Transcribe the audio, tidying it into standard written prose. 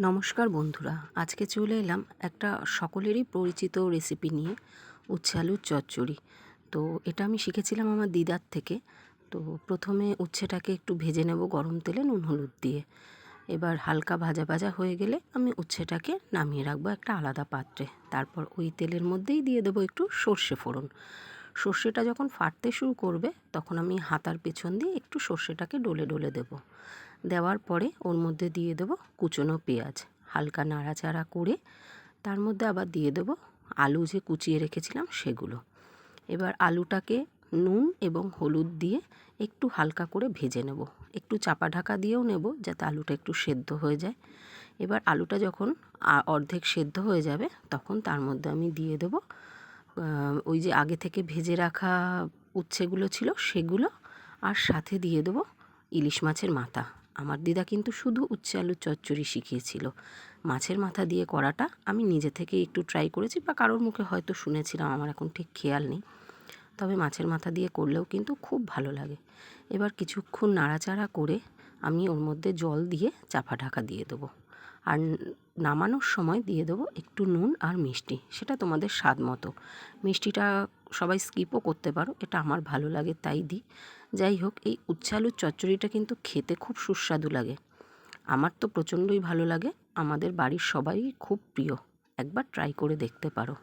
নমস্কার বন্ধুরা, আজকে চলে এলাম একটা সকলেরই পরিচিত রেসিপি নিয়ে, উচ্ছে আলুর চচ্চড়ি। তো এটা আমি শিখেছিলাম আমার দিদার থেকে। তো প্রথমে উচ্ছেটাকে একটু ভেজে নেব গরম তেলে নুন হলুদ দিয়ে। এবার হালকা ভাজা ভাজা হয়ে গেলে আমি উচ্ছেটাকে নামিয়ে রাখবো একটা আলাদা পাত্রে। তারপর ওই তেলের মধ্যেই দিয়ে দেবো একটু সর্ষে ফোড়ন। সর্ষেটা যখন ফাটতে শুরু করবে তখন আমি হাতার পেছন দিয়ে একটু সর্ষেটাকে ডলে ডলে দেবো। দেওয়ার পরে ওর মধ্যে দিয়ে দেবো কুচনো পেঁয়াজ, হালকা নাড়াচাড়া করে তার মধ্যে আবার দিয়ে দেবো আলু যে কুচিয়ে রেখেছিলাম সেগুলো। এবার আলুটাকে নুন এবং হলুদ দিয়ে একটু হালকা করে ভেজে নেব, একটু চাপা ঢাকা দিয়েও নেব যাতে আলুটা একটু সেদ্ধ হয়ে যায়। এবার আলুটা যখন অর্ধেক সেদ্ধ হয়ে যাবে তখন তার মধ্যে আমি দিয়ে দেবো ওই যে আগে থেকে ভেজে রাখা উচ্ছেগুলো ছিল সেগুলো, আর সাথে দিয়ে দেবো ইলিশ মাছের মাথা। আমার দিদা কিন্তু শুধু উচ্ছে আলুর চচ্চড়ি শিখিয়েছিল। মাছের মাথা দিয়ে করাটা আমি নিজে থেকে একটু ট্রাই করেছি বা কারোর মুখে হয়তো শুনেছিলাম, আমার এখন ঠিক খেয়াল নেই। তবে মাছের মাথা দিয়ে করলেও কিন্তু খুব ভালো লাগে। এবার কিছুক্ষণ নাড়াচাড়া করে আমি ওর মধ্যে জল দিয়ে চাপা ঢাকা দিয়ে দেবো। আর নামানোর সময় দিয়ে দেবো একটু নুন আর মিষ্টি, সেটা তোমাদের স্বাদ মতো। মিষ্টিটা সবাই স্কিপও করতে পারো, এটা আমার ভালো লাগে তাই দিই। যাই হোক, এই উচ্ছে আলুর চচ্চড়িটা কিন্তু খেতে খুব সুস্বাদু লাগে। আমার তো প্রচণ্ডই ভালো লাগে, আমাদের বাড়ির সবাই খুব প্রিয়। একবার ট্রাই করে দেখতে পারো।